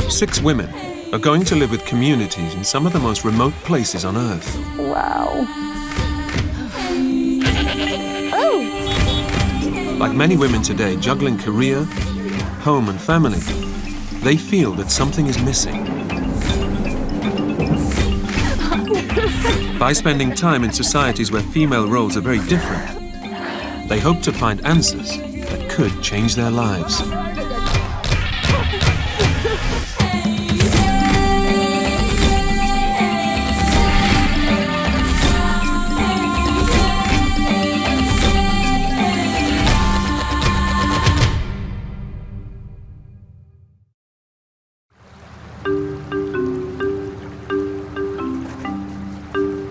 6 women are going to live with communities in some of the most remote places on Earth. Wow. Oh. Like many women today, juggling career, home and family, they feel that something is missing. By spending time in societies where female roles are very different, they hope to find answers that could change their lives.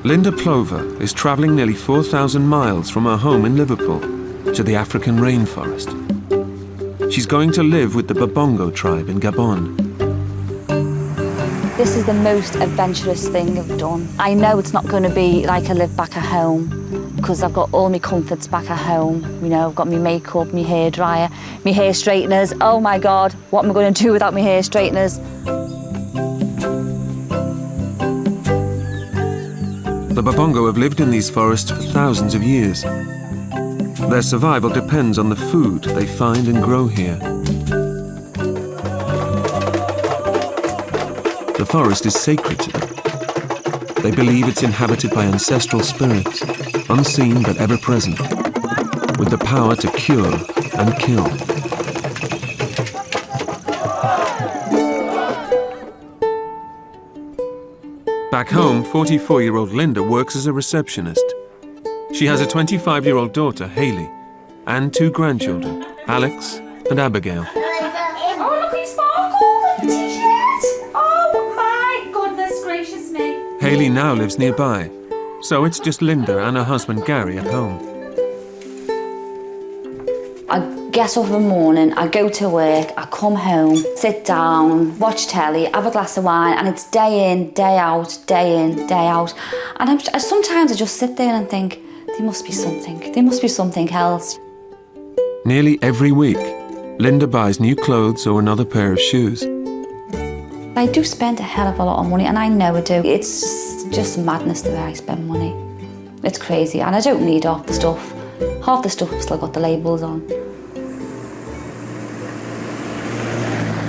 Linda Plover is travelling nearly 4,000 miles from her home in Liverpool to the African rainforest. She's going to live with the Babongo tribe in Gabon. This is the most adventurous thing I've done. I know it's not going to be like I live back at home, because I've got all my comforts back at home. You know, I've got my makeup, my hair dryer, my hair straighteners. Oh my God, what am I going to do without my hair straighteners? The Babongo have lived in these forests for thousands of years. Their survival depends on the food they find and grow here. The forest is sacred to them. They believe it's inhabited by ancestral spirits, unseen but ever present, with the power to cure and kill. Back home, 44-year-old Linda works as a receptionist. She has a 25-year-old daughter, Hayley, and 2 grandchildren, Alex and Abigail. Oh, look at his sparkle t-shirt! Oh my goodness gracious me! Hayley now lives nearby, so it's just Linda and her husband Gary at home. I get up in the morning, I go to work, I come home, sit down, watch telly, have a glass of wine, and it's day in, day out, day in, day out. And sometimes I just sit there and think, there must be something else. Nearly every week, Linda buys new clothes or another pair of shoes. I do spend a hell of a lot of money, and I know I do. It's just madness the way I spend money. It's crazy, and I don't need half the stuff. Half the stuff I've still got the labels on.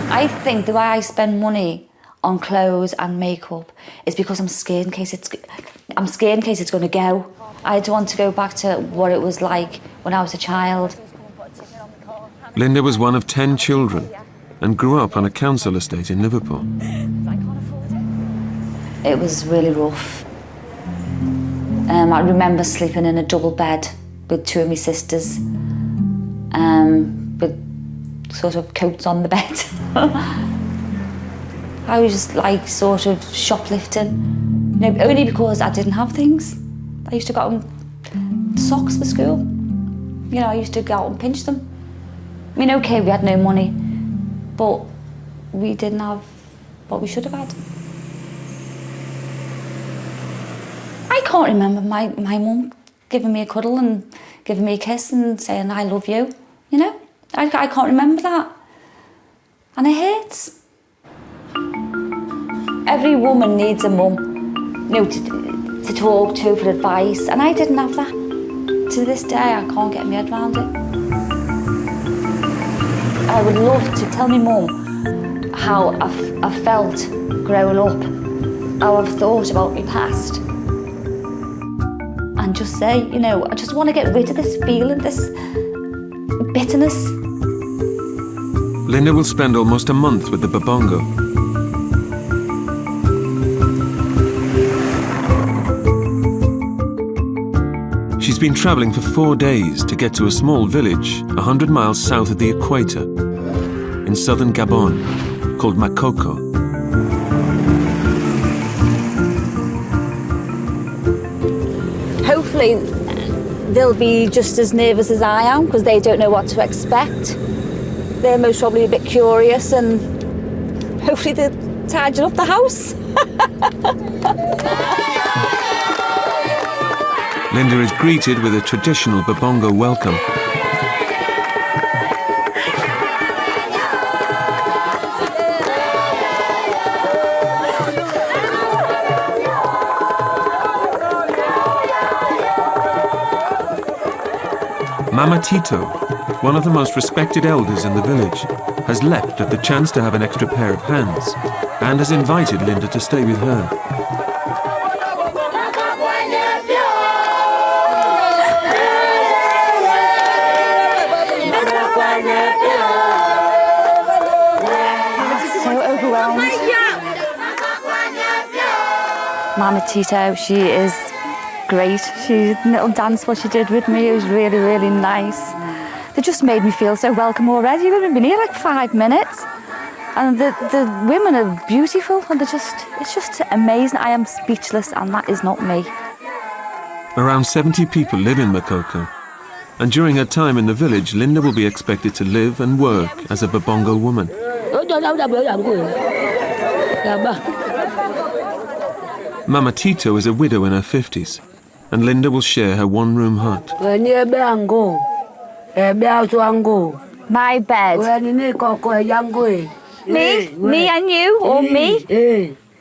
I think the way I spend money on clothes and makeup is because I'm scared in case it's going to go. I don't want to go back to what it was like when I was a child. Linda was one of 10 children and grew up on a council estate in Liverpool. It was really rough. I remember sleeping in a double bed with 2 of my sisters, with sort of coats on the bed. I was just like sort of shoplifting, you know, only because I didn't have things. I used to go out and socks for school. You know, I used to go out and pinch them. I mean, okay, we had no money, but we didn't have what we should have had. I can't remember my mum giving me a cuddle and giving me a kiss and saying, I love you, you know? I can't remember that. And it hurts. Every woman needs a mum, you know, to talk to for advice, and I didn't have that. To this day, I can't get my head around it. I would love to tell my mum how I felt growing up, how I've thought about my past, and just say, you know, I just want to get rid of this feeling, this bitterness. Linda will spend almost a month with the Babongo. She's been travelling for 4 days to get to a small village 100 miles south of the equator in southern Gabon called Makoko. Hopefully they'll be just as nervous as I am, because they don't know what to expect. They're most probably a bit curious, and hopefully they're tidying up the house. Linda is greeted with a traditional Babongo welcome. Mama Tito, one of the most respected elders in the village, has leapt at the chance to have an extra pair of hands and has invited Linda to stay with her. So overwhelmed. Mama Tito, she is great. She little dance what she did with me, it was really, really nice. They just made me feel so welcome already. We've only been here like 5 minutes. And the women are beautiful and it's just amazing. I am speechless and that is not me. Around 70 people live in Makoko. And during her time in the village, Linda will be expected to live and work as a Babongo woman. Mama Tito is a widow in her 50s, and Linda will share her one-room hut. My bed. Me? Me and you? Or me?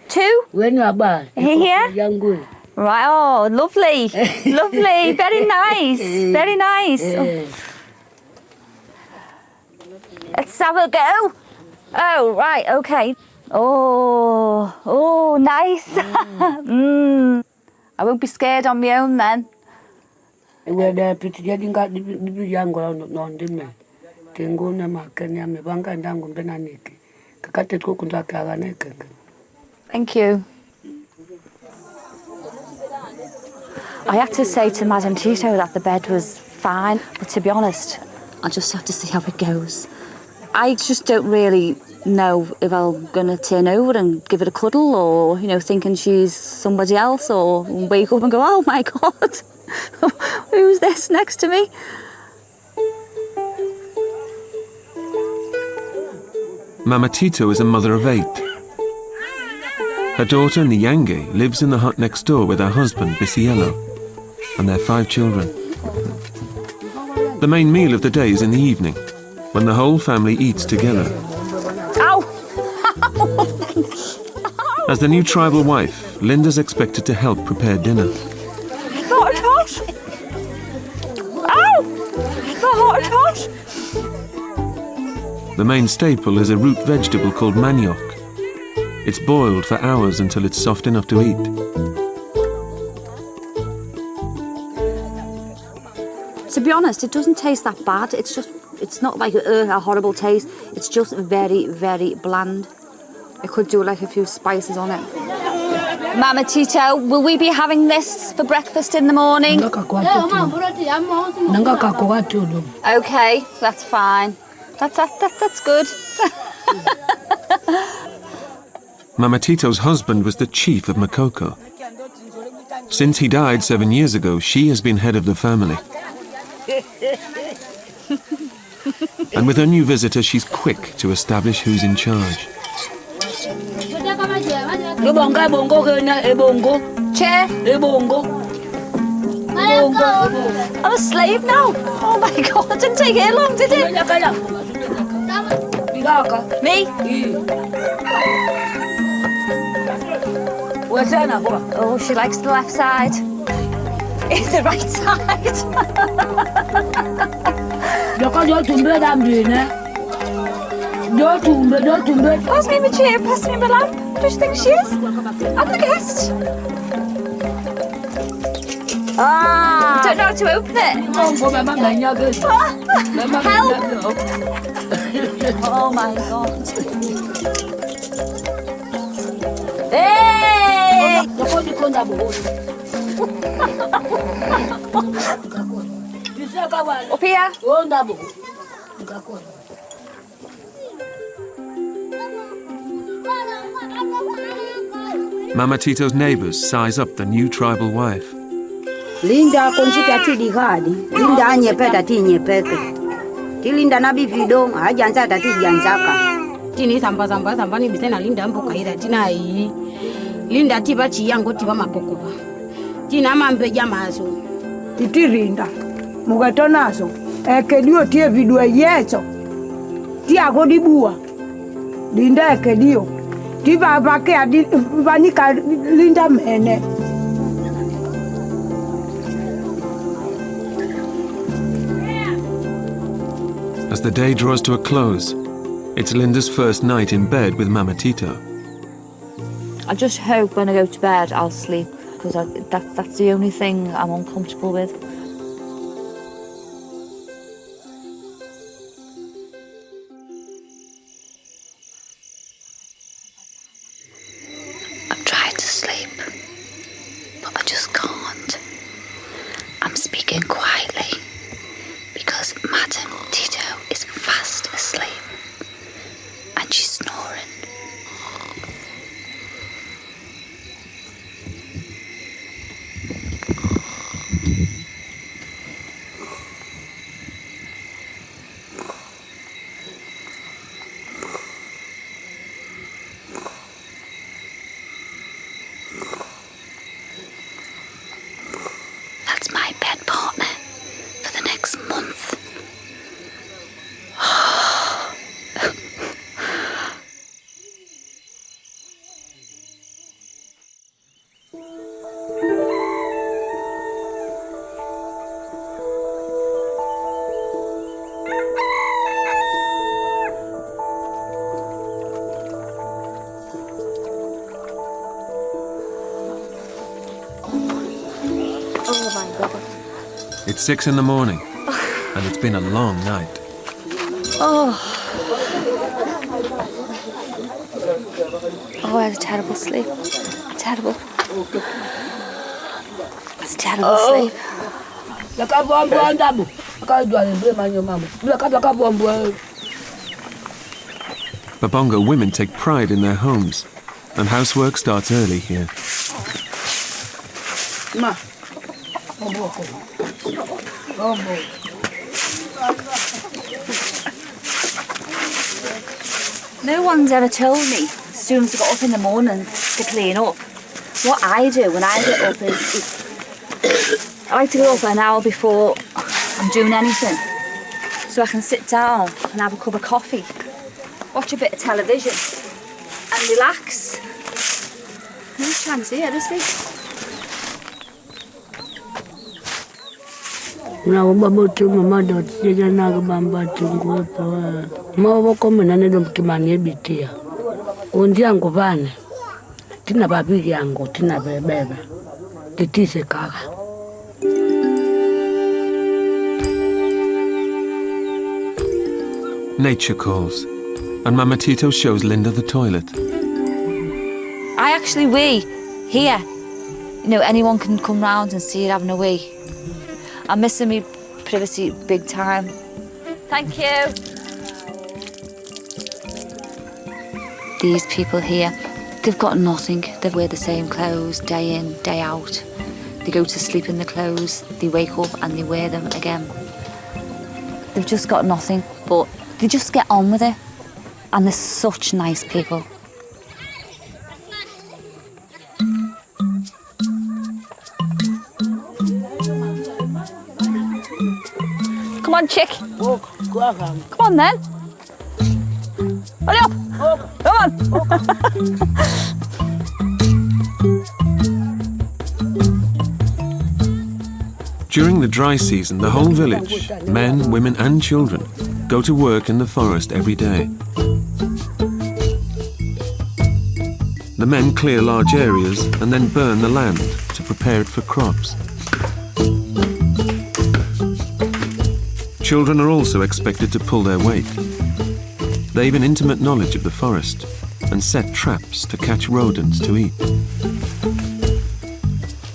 Two? Here? Right, oh, lovely. Lovely. Very nice. Very nice. Oh. Let's have a go. Oh, right, okay. Oh, nice. I won't be scared on my own then. Thank you. I had to say to Madam Tito that the bed was fine, but to be honest, I'll just have to see how it goes. I just don't really know if I'm going to turn over and give it a cuddle or, you know, thinking she's somebody else or wake up and go, oh my God, who's this next to me? Mama Tito is a mother of 8. Her daughter, Nyange, lives in the hut next door with her husband, Bisiello, and their 5 children. The main meal of the day is in the evening, when the whole family eats together. Ow! As the new tribal wife, Linda's expected to help prepare dinner. Not hot! Ow! Not hot! The main staple is a root vegetable called manioc. It's boiled for hours until it's soft enough to eat. To be honest, it doesn't taste that bad. It's not like a horrible taste. It's just very, very bland. I could do like a few spices on it. Mama Tito, will we be having this for breakfast in the morning? Okay, that's fine. That's good. Mama Tito's husband was the chief of Makoko. Since he died 7 years ago, she has been head of the family. And with her new visitor, she's quick to establish who's in charge. Chair. I'm a slave now. Oh my God, it didn't take here long, did it? Me? Oh, she likes the left side. It's the right side. Pass me my chair, pass me my lamp. What do you think she is? I'm the guest. Ah! Don't know how to open it. Help! Oh my God. Hey! Up here. Mama Tito's neighbors size up the new tribal wife. Linda konchita tidi gadi, Linda anyepeta ti nyepeke. Ti Linda nabi vidong, ajanza tati janzaka. Tini samba ni bisena Linda mboka ira tina yi. Linda tiba chiyango tiba mapokoba. Tina mambe jamazo. Titi Linda, mugatonazo, ekedio tie vidua yeso. Ti agodi bua. Linda ekedio. Tiba vake adi vanika Linda mene. As the day draws to a close, it's Linda's first night in bed with Mama Tito. I just hope when I go to bed I'll sleep, because that's the only thing I'm uncomfortable with. I've tried to sleep, but I just can't. I'm speaking quietly because Madam Tito is fast asleep and she's snoring. That's my bed partner for the next month. Oh my God. It's 6 in the morning, and it's been a long night. Oh, I had a terrible sleep. Terrible. It's terrible sleep. Babongo women take pride in their homes, and housework starts early here. No one's ever told me, as soon as I got up in the morning to clean up, what I do when I get up is I like to get up an hour before I'm doing anything, so I can sit down and have a cup of coffee, watch a bit of television and relax. No chance here, is there? Na baba tu mama dot sija na bamba tungu pa ma boko mena ne dom kimani bitia ondi yangu bane tina babiri yangu tina bebeba titise kaka. Nature calls, and Mama Tito shows Linda the toilet. I actually wee here. You know, anyone can come round and see it having a wee. I'm missing me privacy big time. Thank you. These people here, they've got nothing. They wear the same clothes day in, day out. They go to sleep in the clothes, they wake up and they wear them again. They've just got nothing, but they just get on with it. And they're such nice people. Come on, chick. Come on, then. Hurry up. Come on. During the dry season, the whole village, men, women and children, go to work in the forest every day. The men clear large areas and then burn the land to prepare it for crops. Children are also expected to pull their weight. They've an intimate knowledge of the forest and set traps to catch rodents to eat.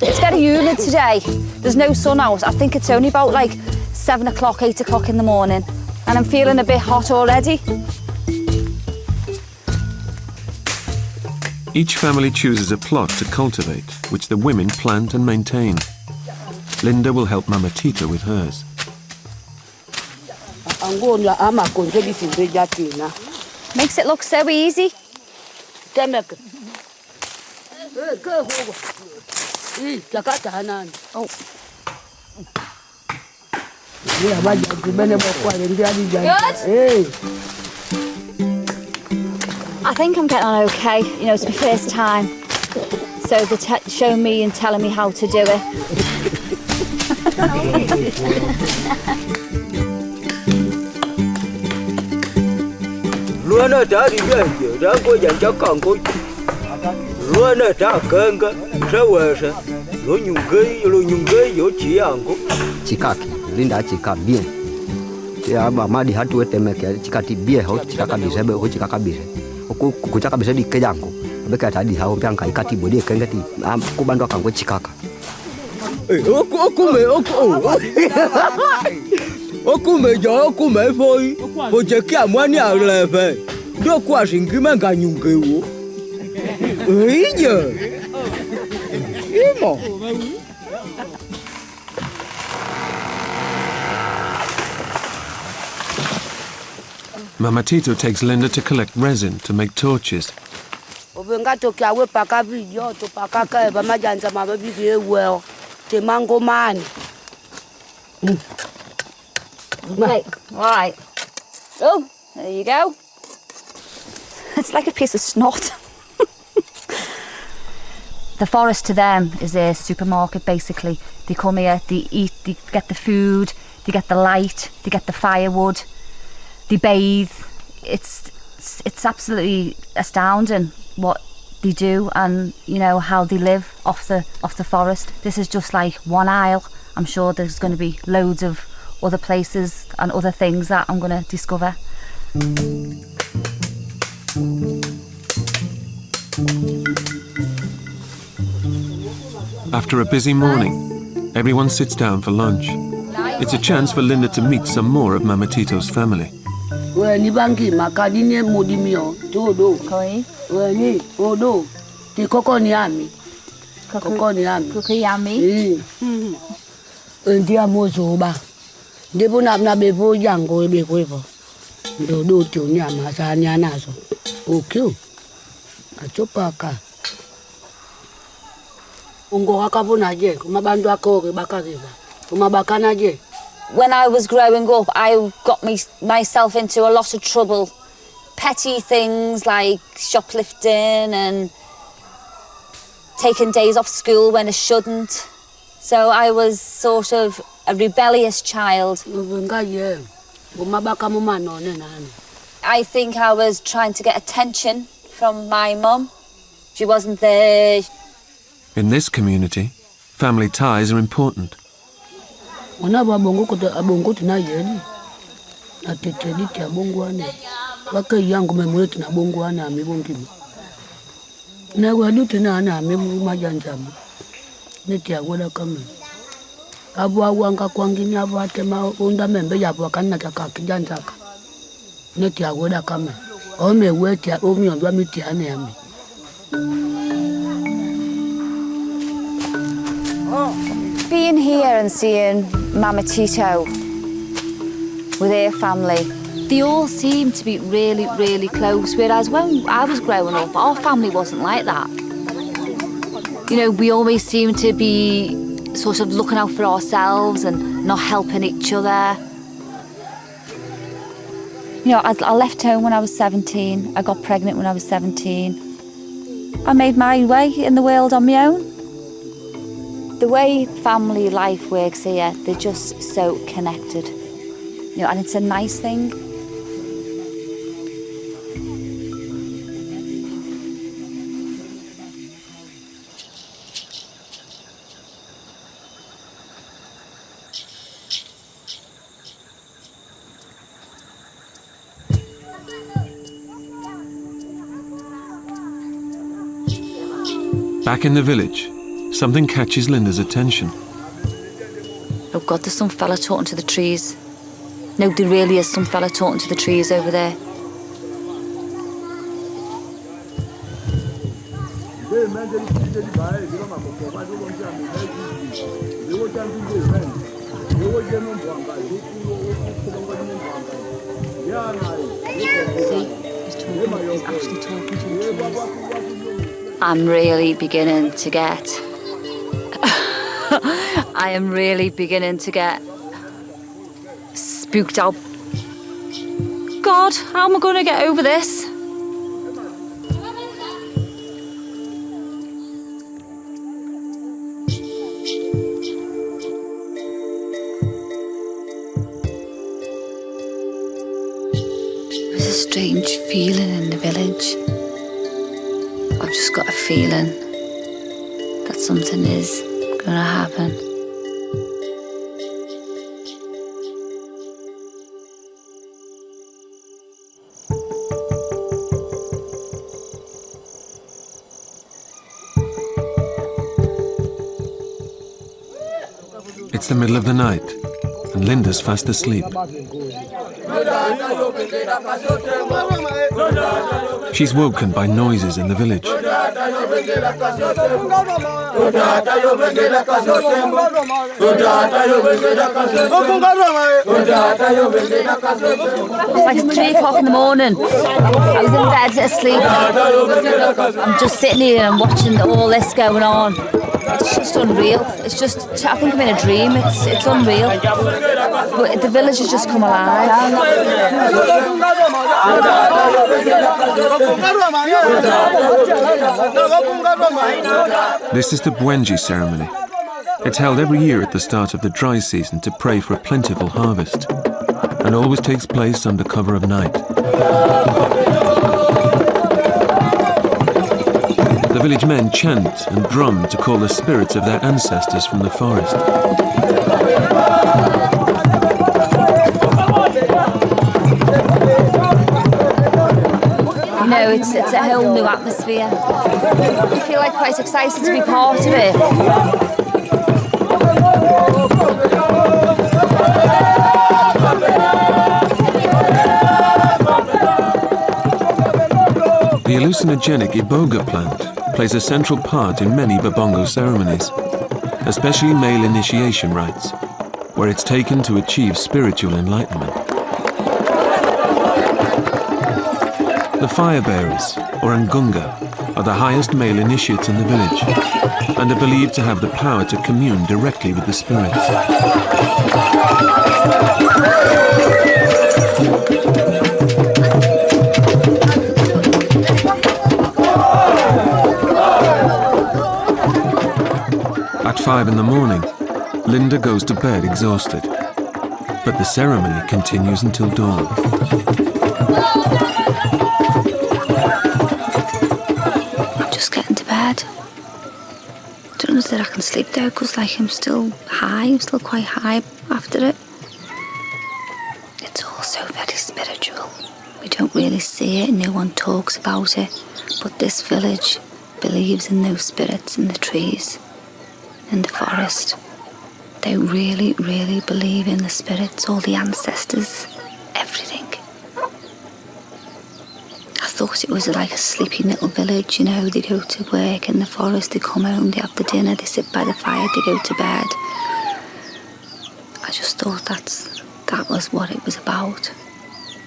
It's very humid today. There's no sun out. I think it's only about like 7 o'clock, 8 o'clock in the morning. And I'm feeling a bit hot already. Each family chooses a plot to cultivate, which the women plant and maintain. Linda will help Mama Tito with hers. Makes it look so easy. Oh. Good? I think I'm getting on okay. You know, it's my first time. So they're showing me and telling me how to do it. Ruana tari byaje rango yanja kango. Ruana ta kanga shawasha. Lo nyungai yo chiango. Chikaki linda chika bien. Ya mama di hatu wetemeke chikati bie ho chikaka bisebe ho chikaka bise. Oku kuchaka bise di kejango. Beka tadi hao mpianga ikati bodi kengati kubandwa kango chikaka. Okume foi. Oje ki amwani aleve. Do kwa shingima nganyungewo. Iya. Imo. Mama Tito takes Linda to collect resin to make torches. Obengato kya we paka video to paka ka ba majanza mababi ke well. Te mango man. Okay, all right. Oh, there you go. It's like a piece of snot. The forest to them is their supermarket, basically. They come here, they eat, they get the food, they get the light, they get the firewood, they bathe. It's absolutely astounding what they do and, you know, how they live off the forest. This is just like one aisle. I'm sure there's going to be loads of other places and other things that I'm going to discover. After a busy morning, everyone sits down for lunch. It's a chance for Linda to meet some more of Mama Tito's family. Ni bangi makadine modimio todo. Koi? Ni odo. Ti koko ni ami. Koko ni ami. Koko yami. Ndi amozo ba. Ndebo na bebo yango ebekwevo. Ndo tyo nyama sa nyanazo. Okay. Achopaka. Ungo wakabona je kumabantu akho bakazeza. Kumabakana je. When I was growing up, I got myself into a lot of trouble. Petty things like shoplifting and taking days off school when I shouldn't. So I was sort of a rebellious child. I think I was trying to get attention from my mum. She wasn't there. In this community, family ties are important. Wana babongo kuta abongo tunayeni. Ateteli tia bongo ane. Waka yangu memuleti na bongo ane amibongima. Na wadu tena ane amemu majanjamu. Neti agwada kame. Abu awanga kwangini abu atema unda membe yabu wakana taka kijanjaka. Neti agwada kame. Ome weti omi ondwa miti ane ame. Being here and seeing Mama Tito with her family, they all seem to be really, really close, whereas when I was growing up, our family wasn't like that. You know, we always seemed to be sort of looking out for ourselves and not helping each other. You know, I left home when I was 17, I got pregnant when I was 17. I made my way in the world on my own. The way family life works here, they're just so connected. You know, and it's a nice thing. Back in the village, something catches Linda's attention. Oh God, there's some fella talking to the trees. No, there really is some fella talking to the trees over there. He's actually talking to the trees. I'm really beginning to get... I am really beginning to get spooked out. God, how am I going to get over this? a strange feeling in the village. I've just got a feeling that something is going to happen. It's the middle of the night, and Linda's fast asleep. She's woken by noises in the village. It's like 3 o'clock in the morning. I was in bed asleep. I'm just sitting here and watching all this going on. It's just unreal. It's just, I think I'm in a dream. It's unreal. But the village has just come alive. This is the Bwenji ceremony. It's held every year at the start of the dry season to pray for a plentiful harvest, and always takes place under cover of night. The village men chant and drum to call the spirits of their ancestors from the forest. You know, it's a whole new atmosphere. I feel like quite excited to be part of it. The hallucinogenic iboga plant plays a central part in many Babongo ceremonies, especially male initiation rites, where it's taken to achieve spiritual enlightenment. The fire bearers, or Ngunga, are the highest male initiates in the village, and are believed to have the power to commune directly with the spirits. At 5 in the morning, Linda goes to bed exhausted, but the ceremony continues until dawn. I'm just getting to bed. I don't know that I can sleep there because I'm still high, I'm still quite high after it. It's also very spiritual. We don't really see it, no one talks about it, but this village believes in those spirits in the trees, in the forest. They really, really believe in the spirits, all the ancestors, everything. I thought it was like a sleepy little village, you know, they go to work in the forest, they come home, they have the dinner, they sit by the fire, they go to bed. I just thought that was what it was about.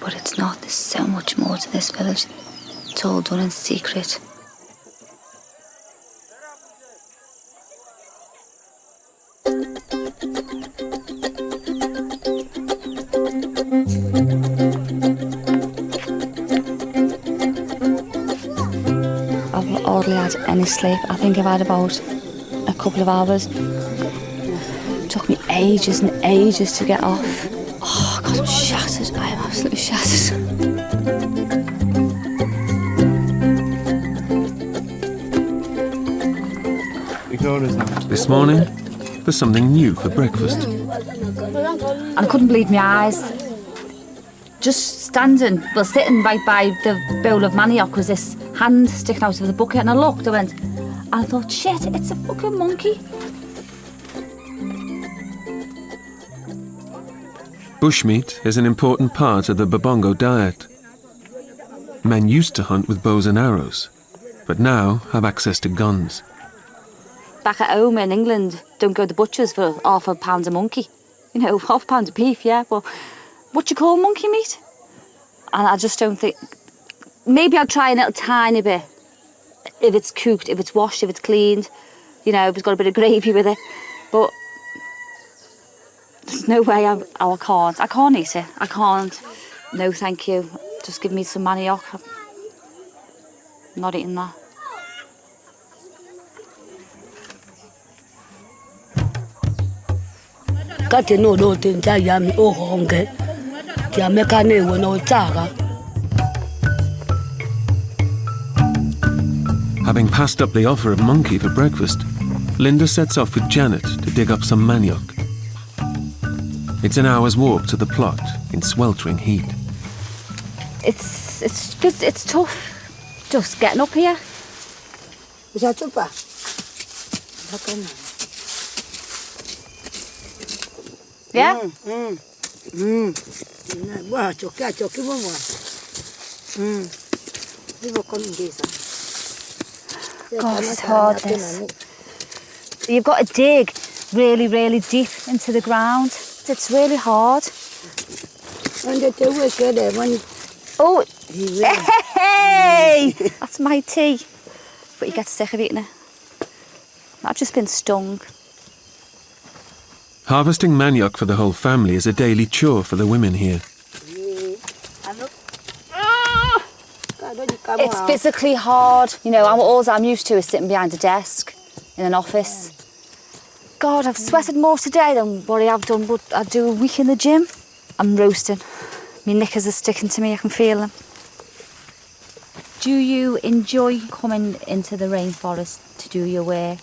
But it's not, there's so much more to this village. It's all done in secret. I've hardly had any sleep. I think I've had about a couple of hours. It took me ages and ages to get off. Oh God, I'm shattered. I am absolutely shattered. This morning, there's something new for breakfast. And I couldn't believe my eyes. Just standing, well, sitting right by the bowl of manioc was this hand sticking out of the bucket, and I looked, and I thought, shit, it's a fucking monkey. Bushmeat is an important part of the Babongo diet. Men used to hunt with bows and arrows, but now have access to guns. Back at home in England, don't go to the butchers for £0.5 a monkey. You know, £0.5 a beef, yeah, but what do you call monkey meat? And I just don't think... Maybe I'll try a little tiny bit. If it's cooked, if it's washed, if it's cleaned. You know, if it's got a bit of gravy with it. But there's no way I can't. I can't eat it. I can't. No, thank you. Just give me some manioc. I'm not eating that. Kati no do tinja yami o honge. Kia mekane wo no chaga. Having passed up the offer of monkey for breakfast, Linda sets off with Janet to dig up some manioc. It's an hour's walk to the plot in sweltering heat. It's tough just getting up here. Yeah? Gosh, it's hard, this. You've got to dig really, really deep into the ground. It's really hard. Oh, hey! That's my tea. But you get sick of eating it. I've just been stung. Harvesting manioc for the whole family is a daily chore for the women here. It's physically hard. You know, all I'm used to is sitting behind a desk in an office. God, I've sweated more today than what I have done, but I do a week in the gym. I'm roasting. My knickers are sticking to me, I can feel them. Do you enjoy coming into the rainforest to do your work?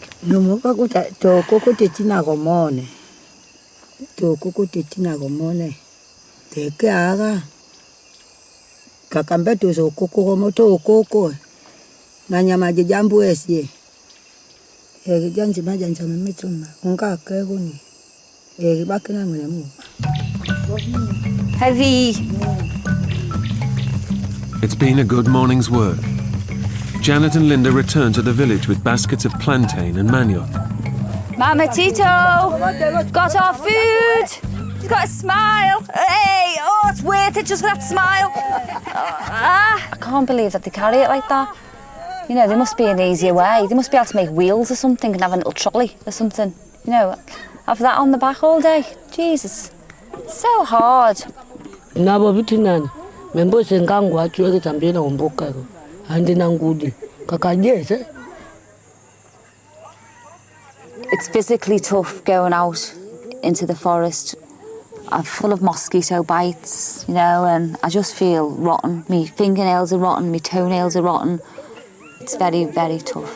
Heavy. It's been a good morning's work. Janet and Linda return to the village with baskets of plantain and manioc. Mama Tito, got our food. He's got a smile. Hey, oh, it's worth it just for that smile. I can't believe that they carry it like that. You know, there must be an easier way. They must be able to make wheels or something and have a little trolley or something. You know, have that on the back all day. Jesus, it's so hard. It's physically tough going out into the forest. I'm full of mosquito bites, you know, and I just feel rotten. My fingernails are rotten, my toenails are rotten. It's very, very tough,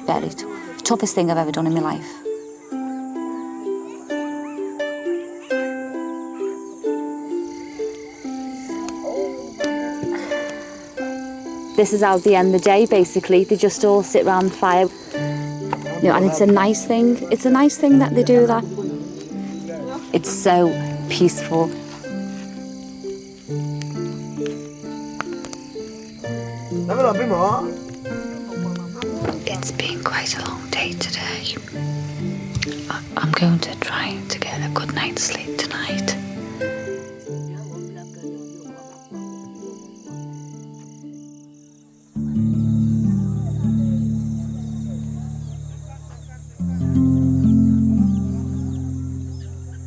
very tough. The toughest thing I've ever done in my life. This is how they end the day, basically. They just all sit around the fire. You know, and it's a nice thing. It's a nice thing that they do that. It's so peaceful. It's been quite a long day today. I'm going to try to get a good night's sleep tonight.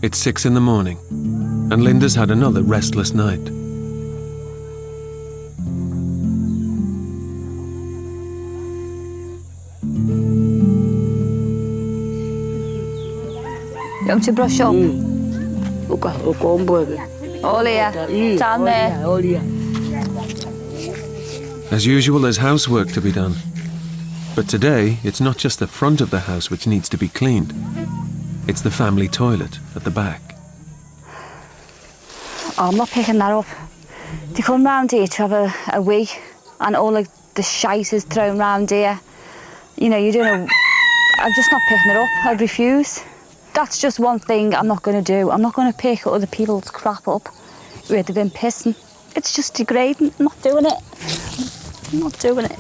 It's 6 in the morning, and Linda's had another restless night. You want to brush up? All here, down there. As usual, there's housework to be done. But today, it's not just the front of the house which needs to be cleaned. It's the family toilet at the back. Oh, I'm not picking that up. They come round here to have a wee, and all of the shite is thrown round here. You know, you don't know. I'm just not picking it up. I'd refuse. That's just one thing I'm not going to do. I'm not going to pick other people's crap up where they've been pissing. It's just degrading. I'm not doing it. I'm not doing it.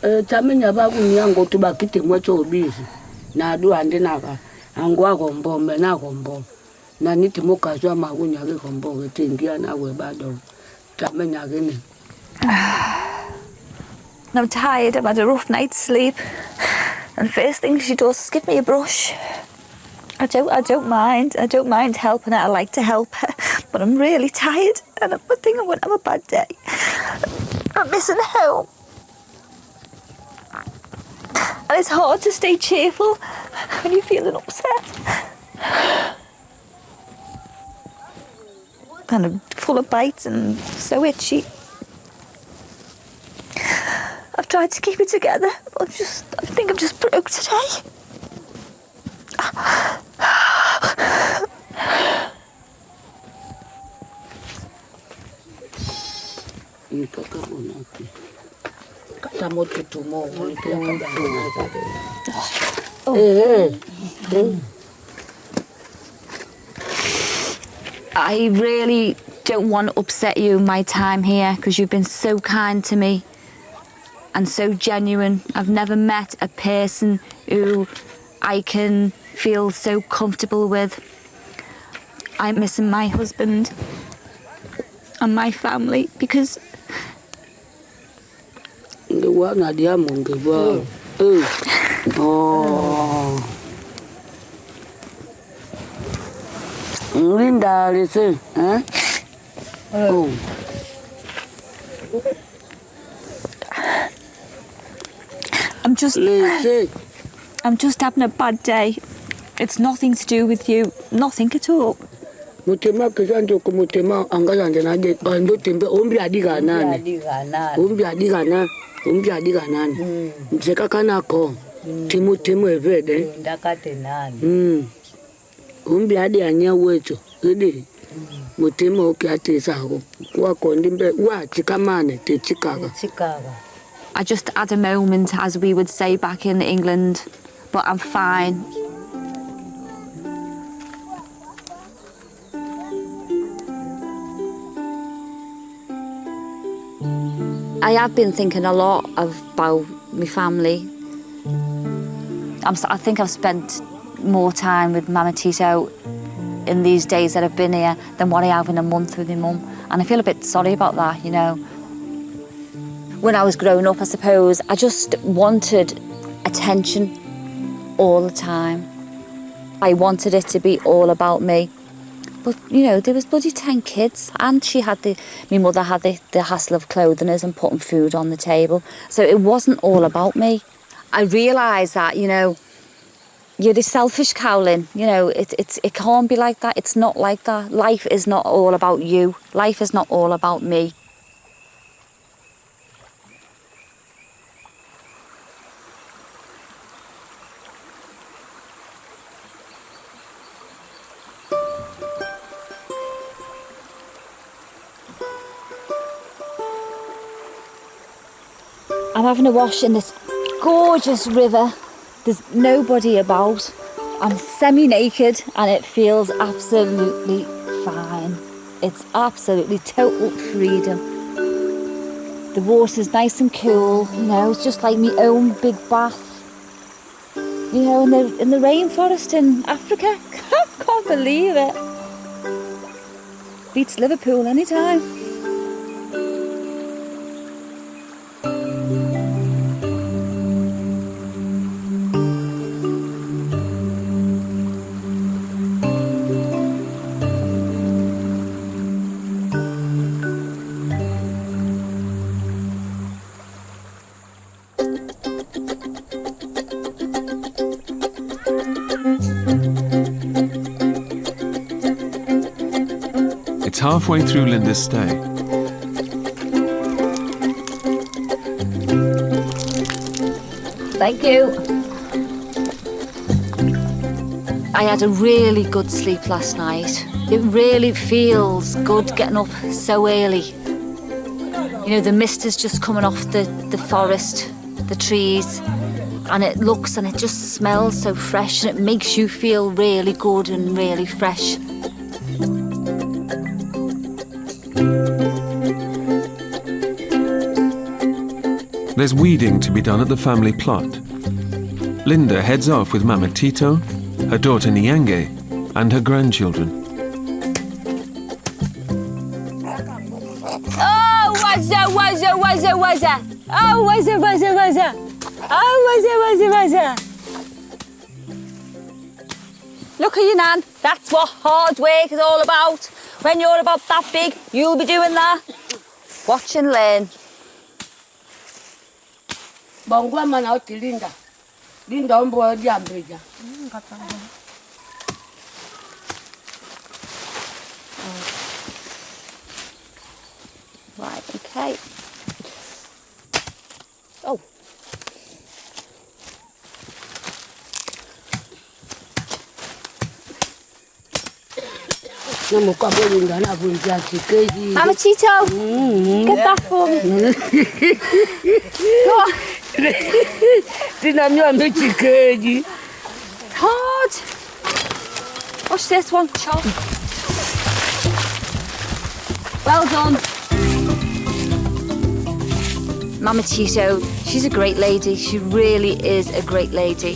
Tamenya bakunyango tubakite mwecho busy na adu andinaka angwa gombombe na gombo na niti mukazwa magunya ke gombo ketingia na we bado tamenya gene. I'm tired. I've had a rough night's sleep, and first thing she does is give me a brush. I don't mind. I don't mind helping her. I like to help her, but I'm really tired, and I think I'm gonna have a bad day. I'm missing home. And it's hard to stay cheerful when you're feeling upset. kind of full of bites and so itchy. I've tried to keep it together. I think I'm just broke today. I really don't want to upset you in my time here because you've been so kind to me and so genuine. I've never met a person who I can feel so comfortable with. I'm missing my husband and my family because Linda, listen, huh? Oh. I'm just having a bad day. It's nothing to do with you, nothing at all. Mutema kizanjo kumutema angazanje naje ando tembe ombi adiga nani. Ombi adiga nani. Mzeka kanako. Timu evede. Ndakate nani. Ombi adi anya wecho. Ede. Mutema okiate sago. Wako ndimbe wa chikamane te chikaga. I just had a moment, as we would say back in England, but I'm fine. I have been thinking a lot about my family. I think I've spent more time with Mama Tito in these days that I've been here than what I have in a month with my mum. And I feel a bit sorry about that, you know. When I was growing up, I suppose, I just wanted attention all the time. I wanted it to be all about me. But, you know, there was bloody 10 kids and my mother had the hassle of clothing us and putting food on the table. So it wasn't all about me. I realised that, you know, you're the selfish cowling, you know, it can't be like that. It's not like that. Life is not all about you. Life is not all about me. I'm having a wash in this gorgeous river. There's nobody about. I'm semi-naked and it feels absolutely fine. It's absolutely total freedom. The water's nice and cool, you know, it's just like my own big bath. You know, in the rainforest in Africa. Can't believe it. Beats Liverpool anytime. It's halfway through Linda's stay. Thank you. I had a really good sleep last night. It really feels good getting up so early. You know, the mist is just coming off the forest, the trees, and it looks and it just smells so fresh and it makes you feel really good and really fresh. There's weeding to be done at the family plot. Linda heads off with Mama Tito, her daughter Nyange, and her grandchildren. Oh, wazza. Oh, wazza. Oh, wazza. Look at you, Nan. That's what hard work is all about. When you're about that big, you'll be doing that. Watch and learn. Bongwa mana oti Linda. Linda ombo diambrija. Okay. Oh. Mama Tito, get that for me. Go on. Hard. Watch this one. Chop. Well done. Mama Tito, she's a great lady. She really is a great lady.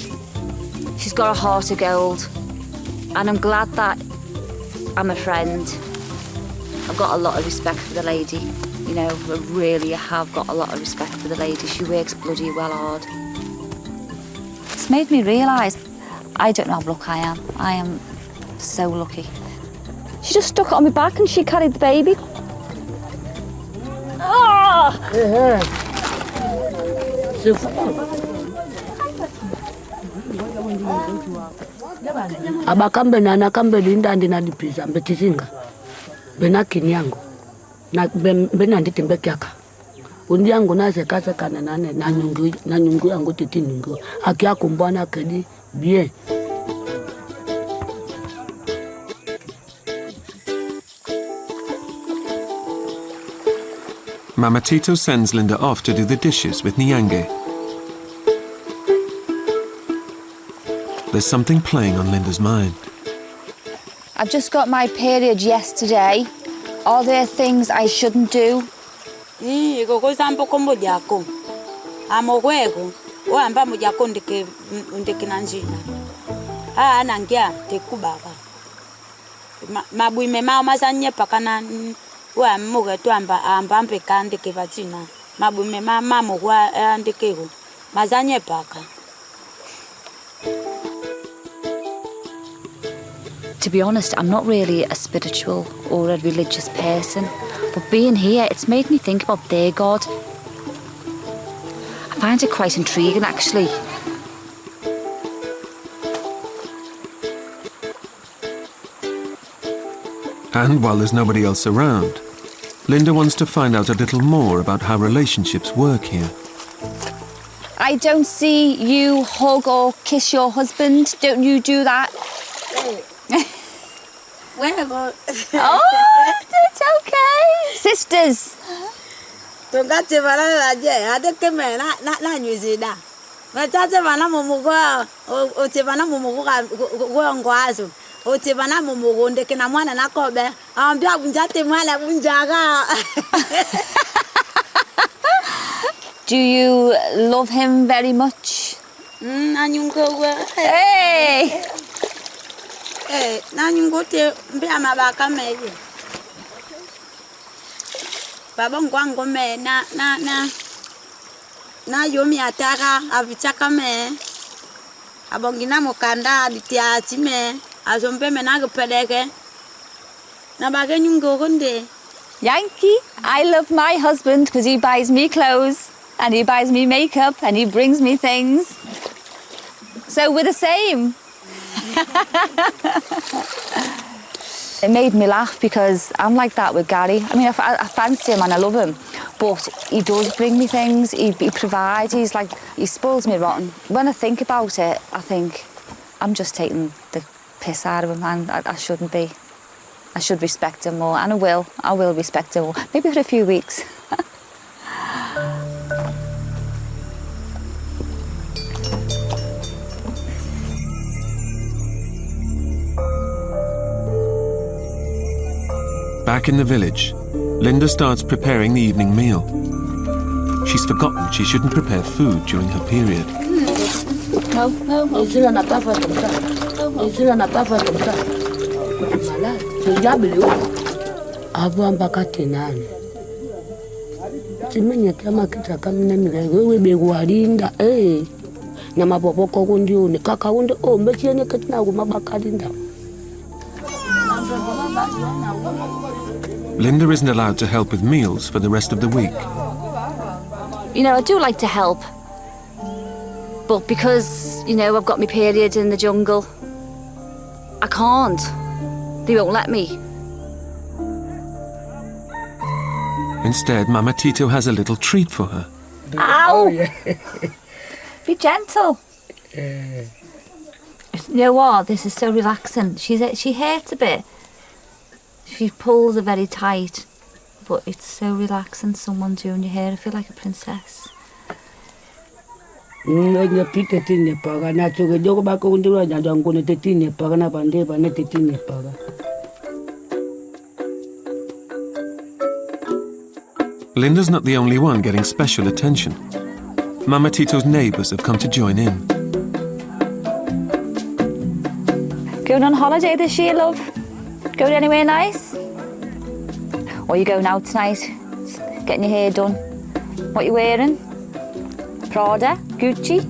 She's got a heart of gold. And I'm glad that I'm a friend. I've got a lot of respect for the lady. You know, I really have got a lot of respect for the lady. She works bloody well hard. It's made me realise I don't know how lucky I am. I am so lucky. She just stuck it on my back and she carried the baby. Oh! Abakambe na kambe linda ndinadipiza mbetizinga benakini yangu na benandite mbekyaka undi yangu naze kasa kana nane na nyungu yangu titi nyungu akia kumbwana kedi bien. Mama Tito sends Linda off to do the dishes with Nyange. There's something playing on Linda's mind. I've just got my period yesterday. Are there things I shouldn't do? To be honest, I'm not really a spiritual or a religious person, but being here, it's made me think about their God. I find it quite intriguing, actually. And while there's nobody else around, Linda wants to find out a little more about how relationships work here. I don't see you hug or kiss your husband. Don't you do that? Wherever. Oh, it's okay. Sisters. Tungati balala je, adeke me na nyuzida. Matate bana mumugo, otebana mumugo ngwazo. Otebana mumugo ndeke na mwana nakobe. Ambia bunjate mwana bunjaga. Do you love him very much? Hey! Eh, nanyungote mbia mabaka meje. Babongo wangu me na yomi ataka avichaka me. Abongina mukanda aditiachi me. Azompe me nagupeleke. Na bage nyungo konde. Yankee, I love my husband because he buys me clothes and he buys me makeup and he brings me things. So we're the same. It made me laugh because I'm like that with Gary. I mean, I fancy him and I love him, but he does bring me things, he provides, he spoils me rotten. When I think about it, I think I'm just taking the piss out of him and I shouldn't be. I should respect him more, and I will respect him more, maybe for a few weeks. Back in the village, Linda starts preparing the evening meal. She's forgotten she shouldn't prepare food during her period. No. Linda isn't allowed to help with meals for the rest of the week. You know, I do like to help, but because, you know, I've got my period in the jungle, I can't. They won't let me. Instead, Mama Tito has a little treat for her. Ow! Be gentle. You know what? This is so relaxing. She hurts a bit. She pulls it very tight, but it's so relaxing. Someone doing your hair. I feel like a princess. Linda's not the only one getting special attention. Mama Tito's neighbours have come to join in. Going on holiday this year, love? Going anywhere nice? Or you going out tonight? Getting your hair done? What you wearing? Prada? Gucci?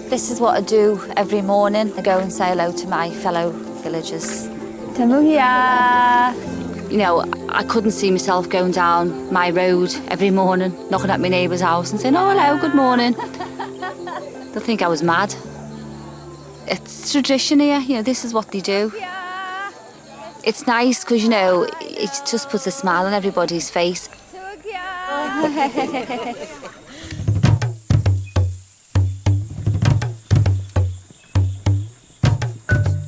This is what I do every morning. I go and say hello to my fellow villagers. You know, I couldn't see myself going down my road every morning, knocking at my neighbour's house and saying, oh, hello, good morning. They'll think I was mad. It's tradition here, you know, this is what they do. It's nice because, you know, it just puts a smile on everybody's face.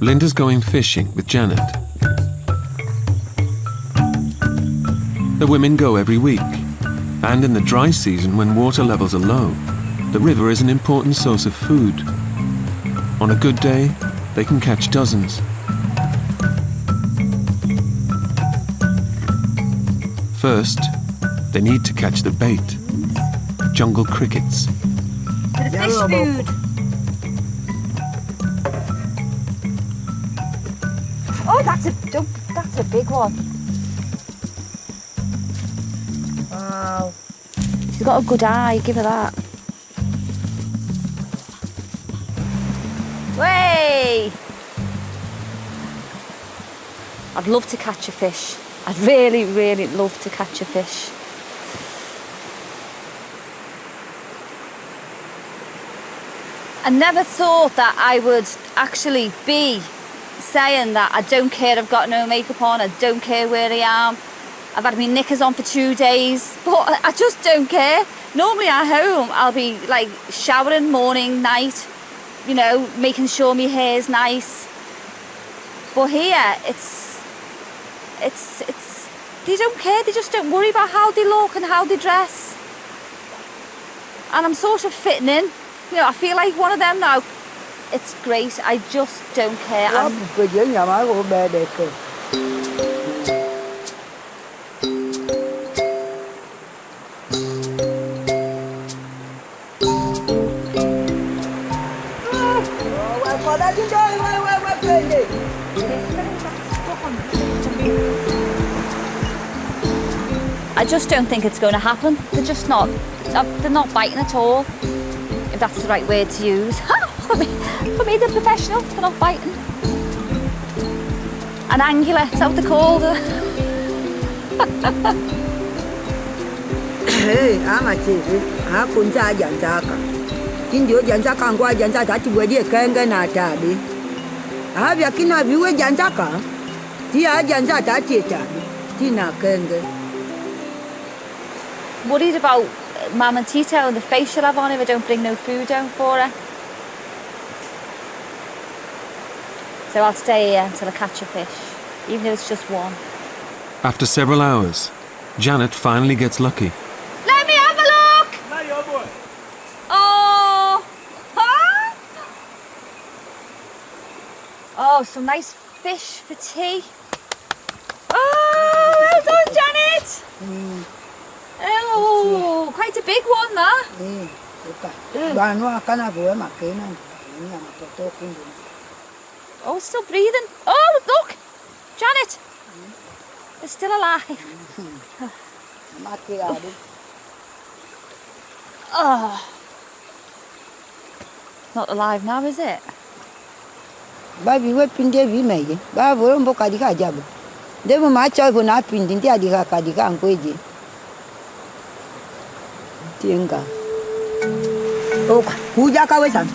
Linda's going fishing with Janet. The women go every week, and in the dry season when water levels are low, the river is an important source of food. On a good day, they can catch dozens. First, they need to catch the bait, jungle crickets. For the fish food. Oh, that's a big one. Wow. She's got a good eye, give her that. Way! I'd love to catch a fish. I'd really, really love to catch a fish. I never thought that I would actually be saying that I don't care, I've got no makeup on, I don't care where I am. I've had my knickers on for 2 days, but I just don't care. Normally at home, I'll be like showering morning, night, you know, making sure my hair's nice. But here, it's, they don't care, they just don't worry about how they look and how they dress. And I'm sort of fitting in. You know, I feel like one of them now. It's great, I just don't care. I just don't think it's going to happen. They're just not, they're not biting at all, if that's the right word to use. For me, they're professional, they're not biting. And angular, is that what they're called? Hey, I'm a TV. I couldn't say Janzaka. Indio Janzaka and Gua Janzaka, where you can get at Tabi. I have Yakina view with Janzaka. Tia Janzata, Tina Kenge. Worried about Mum and Tito and the face she'll have on if I don't bring no food down for her. So I'll stay here until I catch a fish, even though it's just one. After several hours, Janet finally gets lucky. Let me have a look! Oh! Huh? Oh, some nice fish for tea. Oh, well done, Janet! Oh, quite a big one, that. Oh, it's still breathing. Oh, look! Janet! It's still alive. Oh. Not alive now, is it? Baby, we pinde vi meye. Ba vorombo kadika jabo. Demo macho ko na pindi ndia dika kadika ngweje. Tienga. Oka, kuja kawe sana.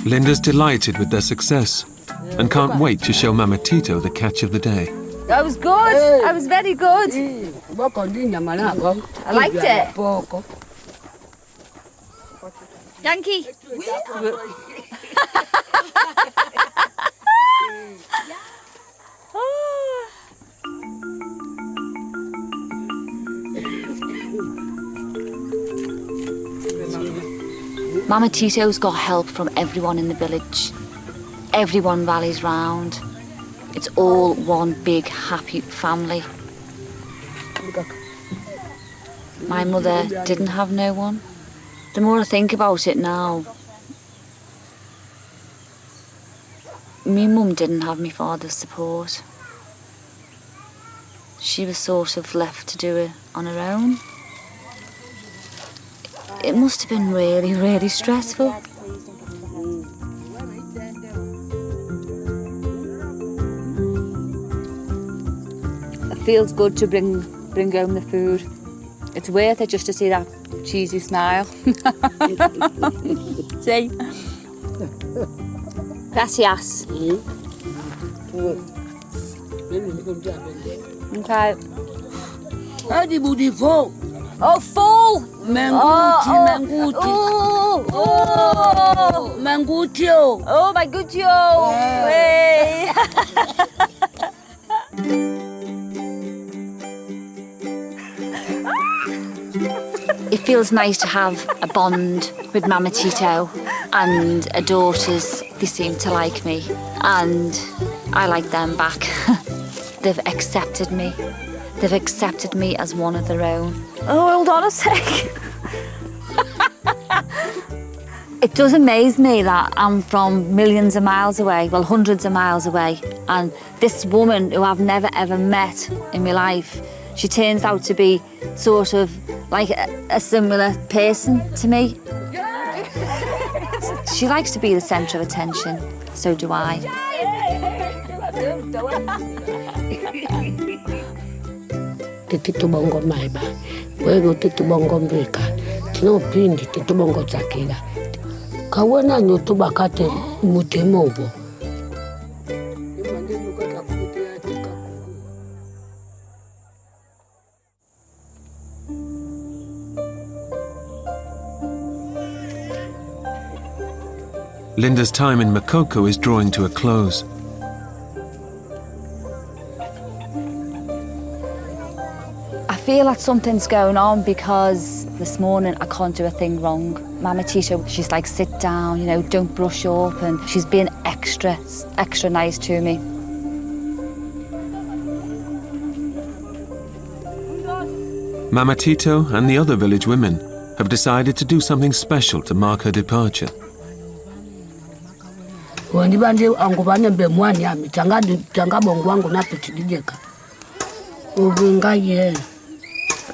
Linda's delighted with their success and can't wait to show Mama Tito the catch of the day. That was good. I was very good. I liked it. Yankee. Mama Tito's got help from everyone in the village. Everyone rallies round. It's all one big happy family. My mother didn't have no one. The more I think about it now, me mum didn't have my father's support. She was sort of left to do it on her own. It must have been really, really stressful. It feels good to bring home the food. It's worth it just to see that cheesy smile. See? Gracias. Okay. Oh, full! Manguti. Mangutio. Oh, my gutio! Hey. It feels nice to have a bond with Mama Tito and her daughters. They seem to like me and I like them back. They've accepted me. They've accepted me as one of their own. Oh, hold on a sec. It does amaze me that I'm from millions of miles away, well, hundreds of miles away, and this woman who I've never ever met in my life, she turns out to be sort of like a similar person to me. She likes to be the centre of attention, so do I. Tito bongo maiba. Wego tito bongo mbeka. Tino pindi tito bongo zakila. Kawana nyoto bakate mutemobo. Linda's time in Makoko is drawing to a close. I feel like something's going on because this morning I can't do a thing wrong. Mama Tito, she's like, sit down, you know, don't brush up, and she's been extra nice to me. Mama Tito and the other village women have decided to do something special to mark her departure. Wandi bande angu bane be mwani ami tanga bongo wangu na pitidijeka. Ubinga ye.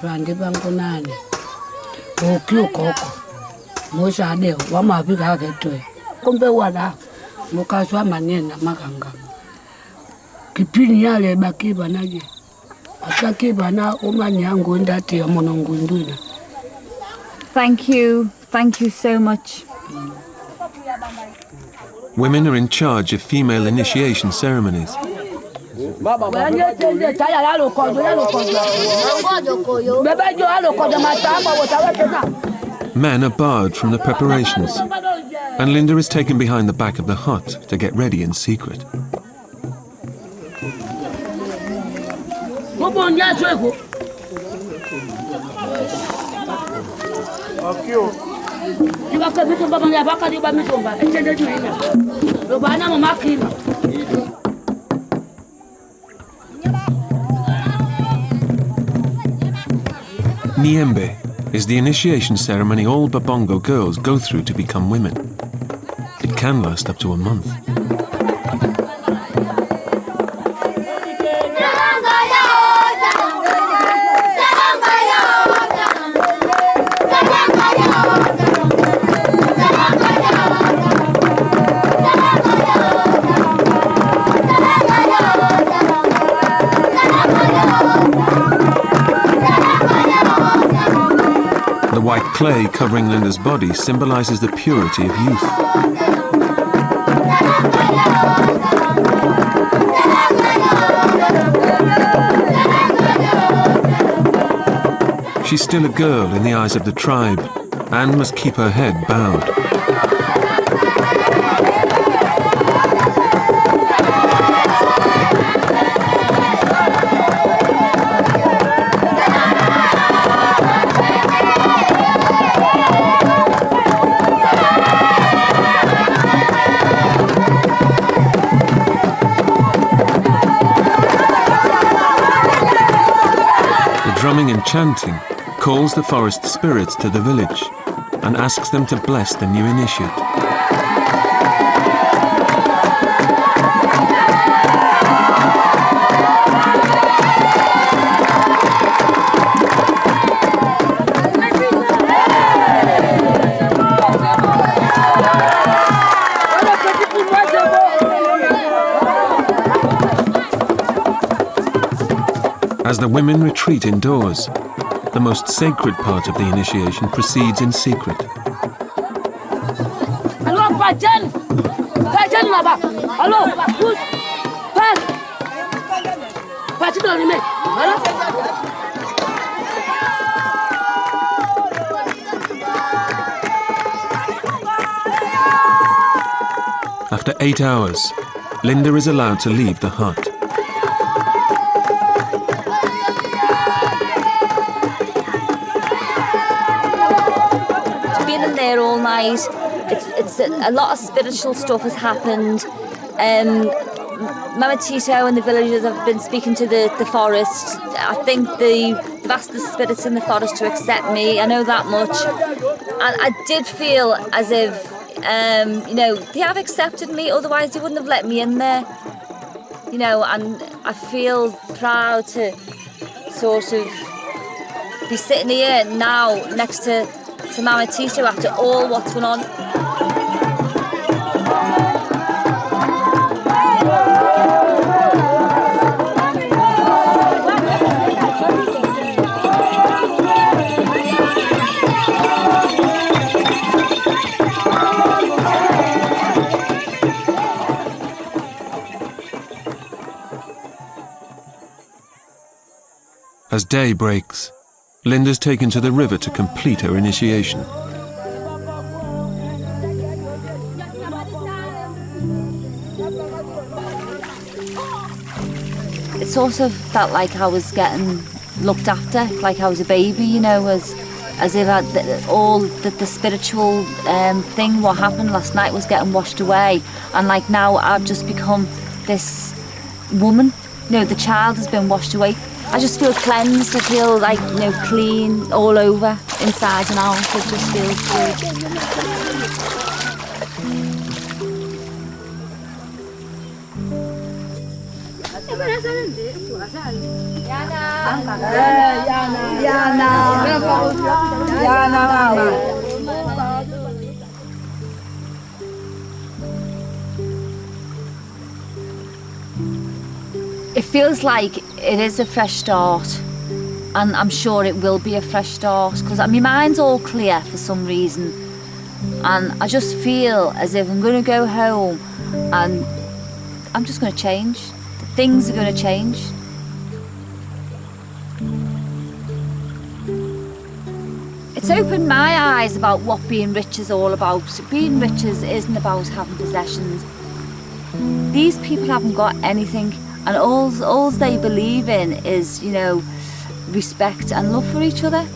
Randi bangu nani. Okyo koko. Mosa adeo wama bika haketoe. Kumbe wala mukaswa manena makanga. Kipini yale bakiba naje. Akakiba na umani yangu ndati ya monongu nduna. Thank you so much. Women are in charge of female initiation ceremonies. Men are barred from the preparations, and Linda is taken behind the back of the hut to get ready in secret. Niembe is the initiation ceremony all Babongo girls go through to become women. It can last up to a month. like clay covering Linda's body symbolises the purity of youth. She's still a girl in the eyes of the tribe and must keep her head bowed. Drumming and chanting calls the forest spirits to the village and asks them to bless the new initiate. As the women retreat indoors, the most sacred part of the initiation proceeds in secret. After 8 hours, Linda is allowed to leave the hut. There all night. It's a lot of spiritual stuff has happened. Mama Tito and the villagers have been speaking to the forest. I think they've asked the spirits in the forest to accept me. I know that much. And I did feel as if, you know, they have accepted me, otherwise they wouldn't have let me in there. You know, and I feel proud to sort of be sitting here now next to Mama Tito after all what's gone on. As day breaks, Linda's taken to the river to complete her initiation. It sort of felt like I was getting looked after, like I was a baby, you know, as if all the spiritual thing, what happened last night was getting washed away. And like now I've just become this woman, you know, the child has been washed away. I just feel cleansed, I feel like, you know, clean all over, inside and out. It just feels good. It feels like it is a fresh start, and I'm sure it will be a fresh start, because my mind's all clear for some reason, and I just feel as if I'm going to go home and I'm just going to change. Things are going to change. It's opened my eyes about what being rich is all about. Being rich isn't about having possessions. These people haven't got anything, and all they believe in is, you know, respect and love for each other.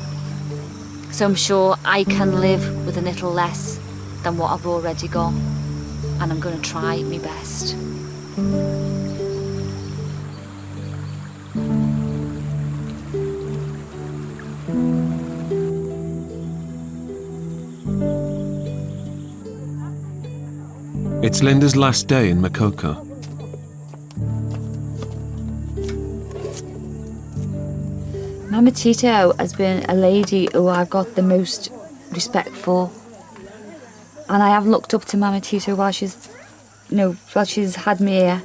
So I'm sure I can live with a little less than what I've already got, and I'm going to try my best. It's Linda's last day in Makoko. Mama Tito has been a lady who I've got the most respect for, and I have looked up to Mama Tito while she's, you know, while she's had me here.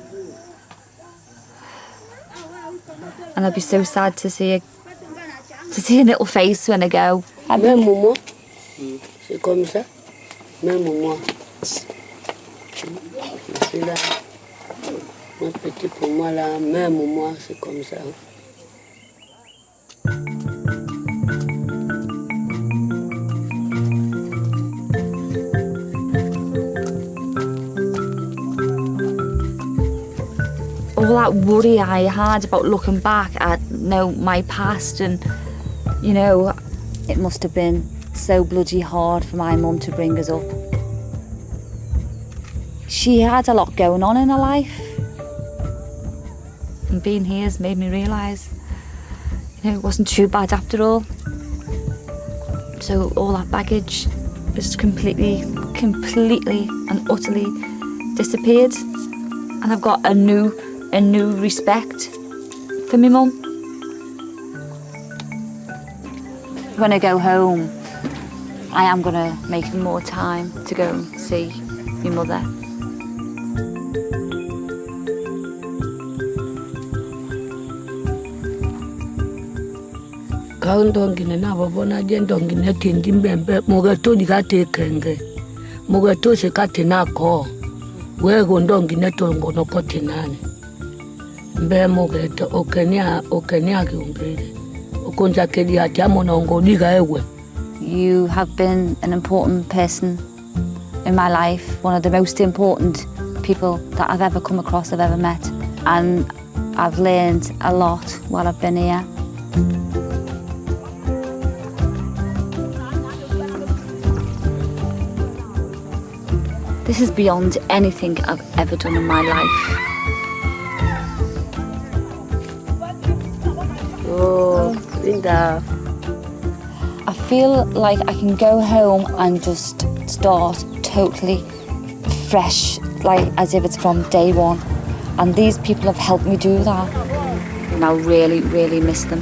And I'd be so sad to see her little face when I go. C'est comme ça. Même moi. C'est là. Mon petit pour moi là, même moi, c'est comme ça. All that worry I had about looking back at my past, and it must have been so bloody hard for my mum to bring us up. She had a lot going on in her life, and being here has made me realise it wasn't too bad after all. So all that baggage just completely and utterly disappeared, and I've got a new respect for my mum. When I go home, I am going to make more time to go and see my mother. Kaundongine na babona jendongine tindi mbembe mugato digate kenge mugato sekate nako wego ndongine tongo nokote nani mbe mugato okenya kiumbele okonja kedi atamo nongo diga ewe. You have been an important person in my life, one of the most important people that I've ever come across, I've ever met, and I've learned a lot while I've been here. This is beyond anything I've ever done in my life. Oh, Linda. I feel like I can go home and just start totally fresh, like as if it's from day one. And these people have helped me do that. And I really, really miss them.